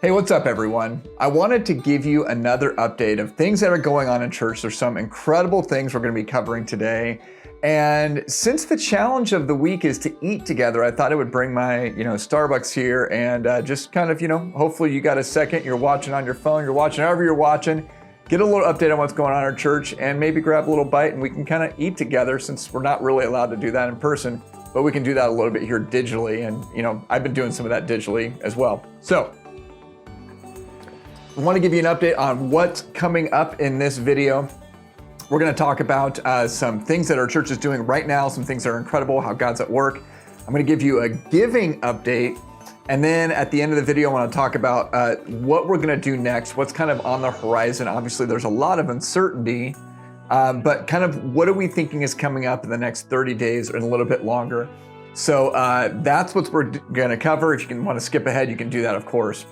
Hey, what's up, everyone? I wanted to give you another update of things that are going on in church. There's some incredible things we're going to be covering today. And since the challenge of the week is to eat together, I thought I would bring my, Starbucks here and just kind of, hopefully you got a second, you're watching on your phone, you're watching however you're watching, get a little update on what's going on in our church and maybe grab a little bite and we can kind of eat together since we're not really allowed to do that in person, but we can do that a little bit here digitally. And, I've been doing some of that digitally as well. So, I want to give you an update on what's coming up in this video. We're going to talk about some things that our church is doing right now, some things that are incredible, how God's at work. I'm going to give you a giving update. And then at the end of the video, I want to talk about what we're going to do next, what's kind of on the horizon. Obviously, there's a lot of uncertainty, but kind of what are we thinking is coming up in the next 30 days or a little bit longer. So that's what we're going to cover. If you want to skip ahead, you can do that, of course.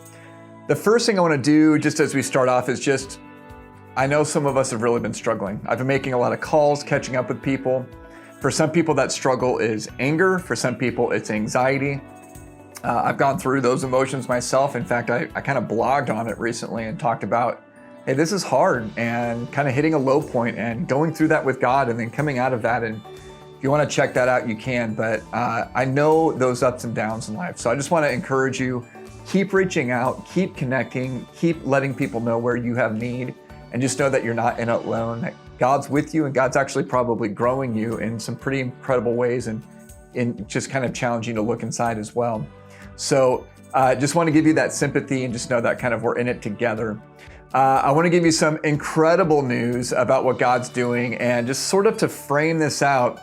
The first thing I want to do, just as we start off, is I know some of us have really been struggling. I've been making a lot of calls, catching up with people. For some people, that struggle is anger. For some people, it's anxiety. I've gone through those emotions myself. In fact, I kind of blogged on it recently and talked about, hey, this is hard, and kind of hitting a low point and going through that with God and then coming out of that. And if you want to check that out, you can. But I know those ups and downs in life. So I just want to encourage you, keep reaching out, keep connecting, keep letting people know where you have need, and just know that you're not in it alone, that God's with you and God's actually probably growing you in some pretty incredible ways and just kind of challenging to look inside as well. So just want to give you that sympathy and just know that kind of we're in it together. I want to give you some incredible news about what God's doing, and just sort of to frame this out,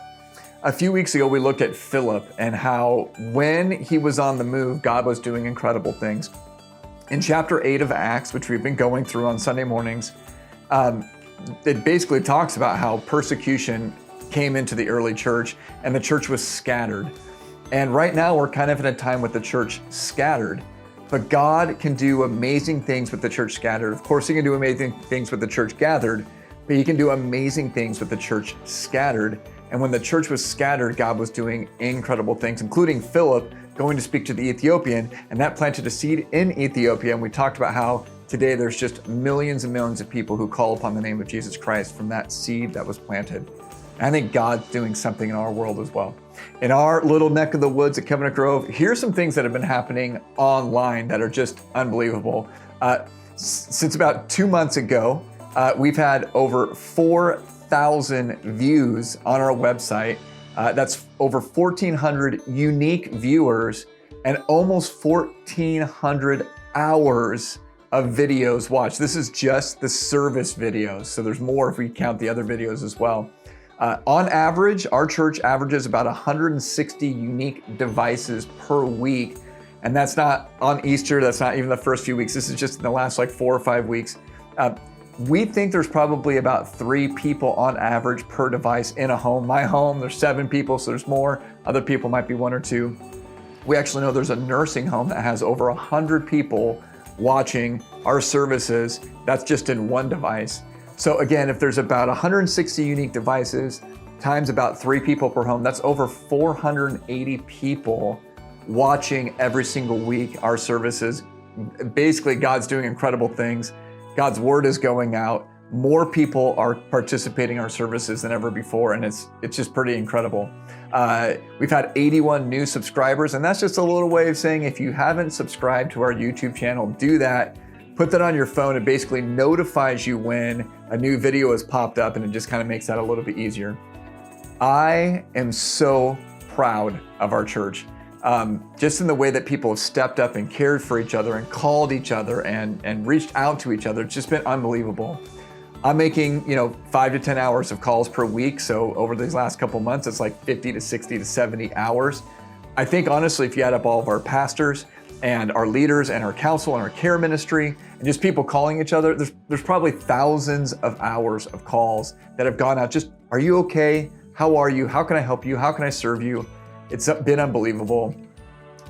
a few weeks ago, we looked at Philip and how when he was on the move, God was doing incredible things. In chapter 8 of Acts, which we've been going through on Sunday mornings, it basically talks about how persecution came into the early church and the church was scattered. And right now, we're kind of in a time with the church scattered. But God can do amazing things with the church scattered. Of course, he can do amazing things with the church gathered, but he can do amazing things with the church scattered. And when the church was scattered, God was doing incredible things, including Philip going to speak to the Ethiopian, and that planted a seed in Ethiopia. And we talked about how today there's just millions and millions of people who call upon the name of Jesus Christ from that seed that was planted. And I think God's doing something in our world as well. In our little neck of the woods at Covenant Grove, here's some things that have been happening online that are just unbelievable. Since about 2 months ago, we've had over 4,000 views on our website. That's over 1,400 unique viewers and almost 1,400 hours of videos watched. This is just the service videos, so there's more if we count the other videos as well. On average, our church averages about 160 unique devices per week, and that's not on Easter, that's not even the first few weeks. This is just in the last 4 or 5 weeks. We think there's probably about 3 people on average per device in a home. My home, there's 7 people, so there's more. Other people might be 1 or 2. We actually know there's a nursing home that has over 100 people watching our services. That's just in one device. So again, if there's about 160 unique devices times about 3 people per home, that's over 480 people watching every single week our services. Basically, God's doing incredible things. God's word is going out. More people are participating in our services than ever before, and it's just pretty incredible. We've had 81 new subscribers, and that's just a little way of saying if you haven't subscribed to our YouTube channel, do that. Put that on your phone. It basically notifies you when a new video has popped up, and it just kind of makes that a little bit easier. I am so proud of our church. Just in the way that people have stepped up and cared for each other and called each other and reached out to each other. It's just been unbelievable. I'm making, 5 to 10 hours of calls per week. So over these last couple months, it's 50 to 60 to 70 hours. I think honestly, if you add up all of our pastors and our leaders and our council and our care ministry and just people calling each other, there's probably thousands of hours of calls that have gone out. Just, are you okay? How are you? How can I help you? How can I serve you? It's been unbelievable.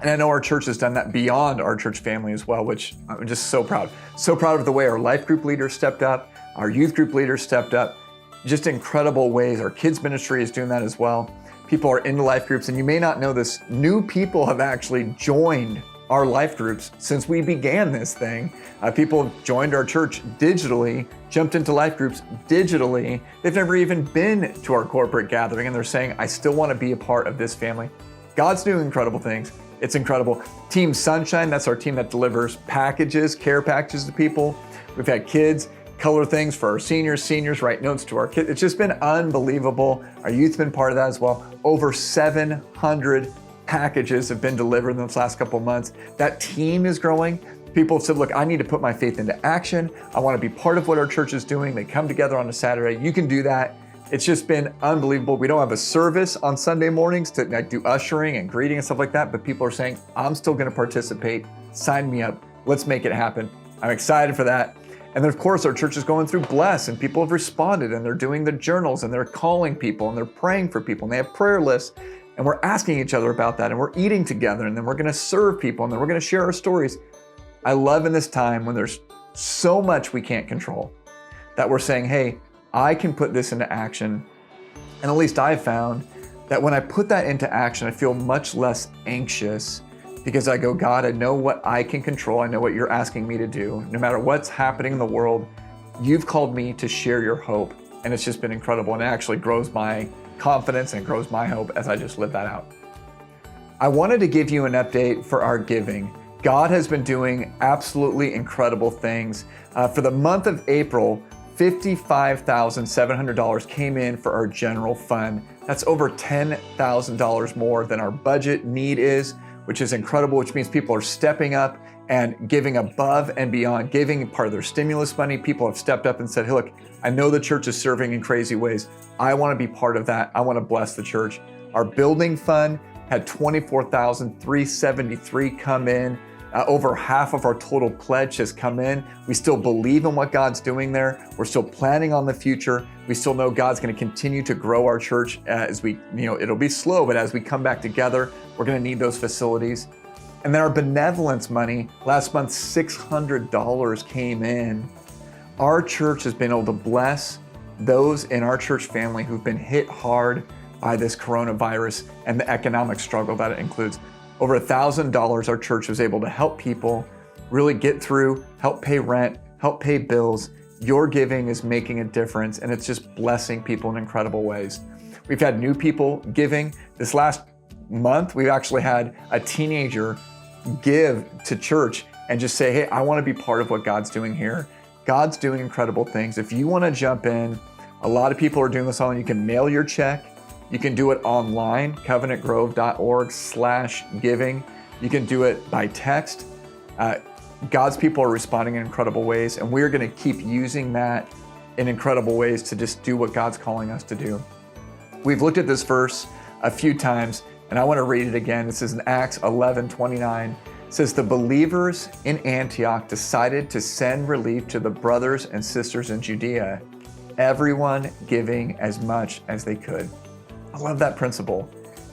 And I know our church has done that beyond our church family as well, which I'm just so proud. So proud of the way our life group leaders stepped up, our youth group leaders stepped up, just incredible ways. Our kids ministry is doing that as well. People are into life groups, and you may not know this, new people have actually joined our life groups since we began this thing. People have joined our church digitally, jumped into life groups digitally. They've never even been to our corporate gathering, and they're saying, I still want to be a part of this family. God's doing incredible things. It's incredible. Team Sunshine, that's our team that delivers packages, care packages to people. We've had kids color things for our seniors write notes to our kids. It's just been unbelievable. Our youth's been part of that as well. Over 700 packages have been delivered in this last couple of months. That team is growing. People have said, look, I need to put my faith into action. I want to be part of what our church is doing. They come together on a Saturday. You can do that. It's just been unbelievable. We don't have a service on Sunday mornings to do ushering and greeting and stuff like that, but people are saying, I'm still going to participate. Sign me up. Let's make it happen. I'm excited for that. And then, of course, our church is going through Bless, and people have responded, and they're doing the journals, and they're calling people, and they're praying for people, and they have prayer lists, and we're asking each other about that, and we're eating together, and then we're going to serve people, and then we're going to share our stories. I love in this time when there's so much we can't control that we're saying, hey, I can put this into action. And at least I've found that when I put that into action, I feel much less anxious because I go, God, I know what I can control. I know what you're asking me to do. No matter what's happening in the world, you've called me to share your hope. And it's just been incredible. And it actually grows my confidence and grows my hope as I just live that out. I wanted to give you an update for our giving. God has been doing absolutely incredible things. For the month of April, $55,700 came in for our general fund. That's over $10,000 more than our budget need is, which is incredible, which means people are stepping up and giving above and beyond, giving part of their stimulus money. People have stepped up and said, hey, look, I know the church is serving in crazy ways. I want to be part of that. I want to bless the church. Our building fund had $24,373 come in. Over half of our total pledge has come in. We still believe in what God's doing there. We're still planning on the future. We still know God's going to continue to grow our church as we, it'll be slow, but as we come back together, we're going to need those facilities. And then our benevolence money, last month, $600 came in. Our church has been able to bless those in our church family who've been hit hard by this coronavirus and the economic struggle that it includes. Over $1,000, our church was able to help people really get through, help pay rent, help pay bills. Your giving is making a difference, and it's just blessing people in incredible ways. We've had new people giving. This last month, we've actually had a teenager give to church and just say, hey, I want to be part of what God's doing here. God's doing incredible things. If you want to jump in, a lot of people are doing this online. You can mail your check. You can do it online, covenantgrove.org/giving. You can do it by text. God's people are responding in incredible ways, and we're going to keep using that in incredible ways to just do what God's calling us to do. We've looked at this verse a few times, and I want to read it again. This is in Acts 11:29. It says, the believers in Antioch decided to send relief to the brothers and sisters in Judea, everyone giving as much as they could. I love that principle.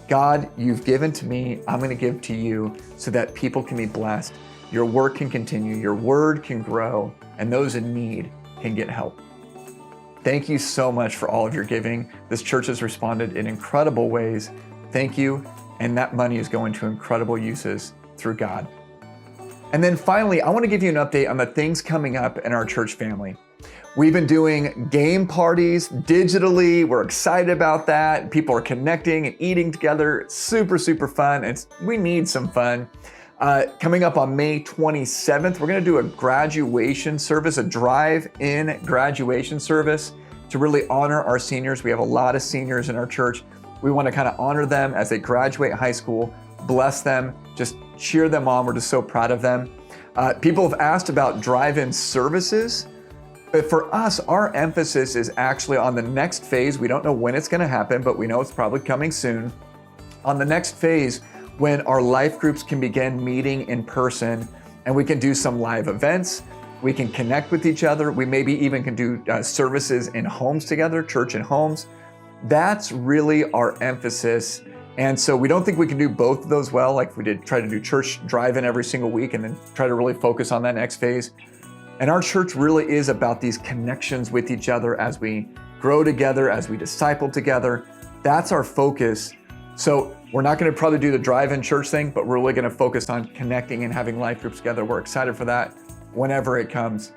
God, you've given to me, I'm going to give to you so that people can be blessed. Your work can continue, your word can grow, and those in need can get help. Thank you so much for all of your giving. This church has responded in incredible ways. Thank you. And that money is going to incredible uses through God. And then finally, I want to give you an update on the things coming up in our church family. We've been doing game parties digitally. We're excited about that. People are connecting and eating together. It's super, super fun. We need some fun. Coming up on May 27th, we're going to do a graduation service, a drive-in graduation service to really honor our seniors. We have a lot of seniors in our church. We want to kind of honor them as they graduate high school, bless them, just cheer them on. We're just so proud of them. People have asked about drive-in services. But for us, our emphasis is actually on the next phase. We don't know when it's going to happen, but we know it's probably coming soon. On the next phase, when our life groups can begin meeting in person and we can do some live events, we can connect with each other. We maybe even can do services in homes together, church in homes. That's really our emphasis. And so we don't think we can do both of those well, like we did try to do church drive-in every single week and then try to really focus on that next phase. And our church really is about these connections with each other as we grow together, as we disciple together. That's our focus. So we're not going to probably do the drive-in church thing, but we're really going to focus on connecting and having life groups together. We're excited for that whenever it comes.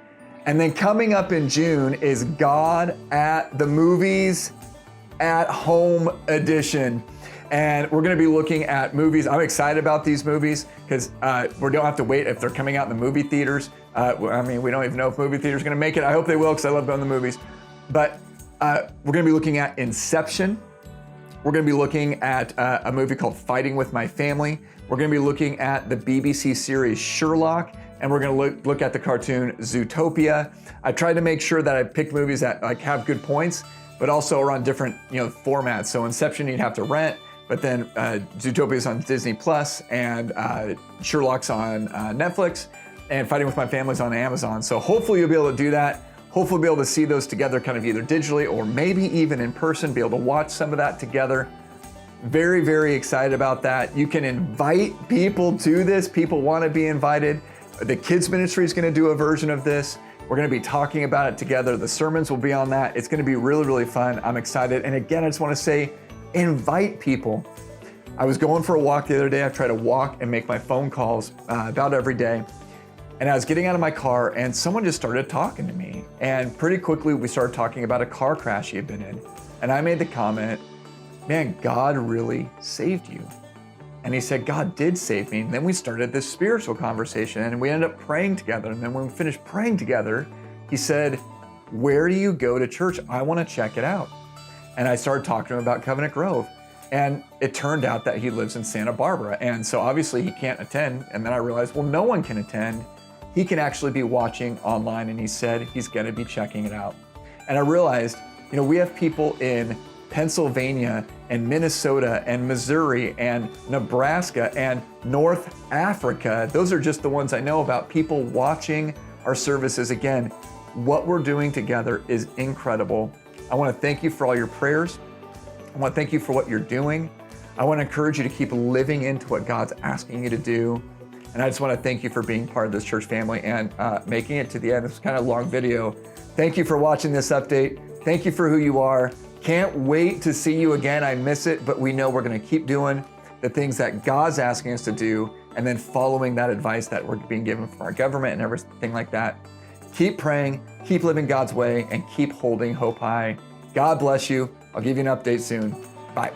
And then coming up in June is God at the Movies at Home edition. And we're going to be looking at movies. I'm excited about these movies because we don't have to wait if they're coming out in the movie theaters. I mean, we don't even know if movie theaters are going to make it. I hope they will because I love going to the movies. But we're going to be looking at Inception. We're going to be looking at a movie called Fighting with My Family. We're going to be looking at the BBC series Sherlock, and we're going to look at the cartoon Zootopia. I tried to make sure that I picked movies that like have good points, but also are on different formats. So Inception you'd have to rent, but then Zootopia is on Disney Plus, and Sherlock's on Netflix, and Fighting with My Family is on Amazon. So hopefully you'll be able to do that. Hopefully be able to see those together kind of either digitally or maybe even in person, be able to watch some of that together. Very, very excited about that. You can invite people to this. People want to be invited. The kids ministry is going to do a version of this. We're going to be talking about it together. The sermons will be on that. It's going to be really, really fun. I'm excited. And again, I just want to say, invite people. I was going for a walk the other day. I try to walk and make my phone calls about every day. And I was getting out of my car and someone just started talking to me. And pretty quickly we started talking about a car crash he had been in. And I made the comment, man, God really saved you. And he said, God did save me. And then we started this spiritual conversation and we ended up praying together. And then when we finished praying together, he said, where do you go to church? I want to check it out. And I started talking to him about Covenant Grove. And it turned out that he lives in Santa Barbara. And so obviously he can't attend. And then I realized, well, no one can attend. He can actually be watching online, and he said he's going to be checking it out. And I realized, we have people in Pennsylvania and Minnesota and Missouri and Nebraska and North Africa. Those are just the ones I know about, people watching our services. Again, what we're doing together is incredible. I want to thank you for all your prayers. I want to thank you for what you're doing. I want to encourage you to keep living into what God's asking you to do. And I just want to thank you for being part of this church family and making it to the end. It's kind of a long video. Thank you for watching this update. Thank you for who you are. Can't wait to see you again. I miss it, but we know we're going to keep doing the things that God's asking us to do and then following that advice that we're being given from our government and everything like that. Keep praying, keep living God's way, and keep holding hope high. God bless you. I'll give you an update soon. Bye.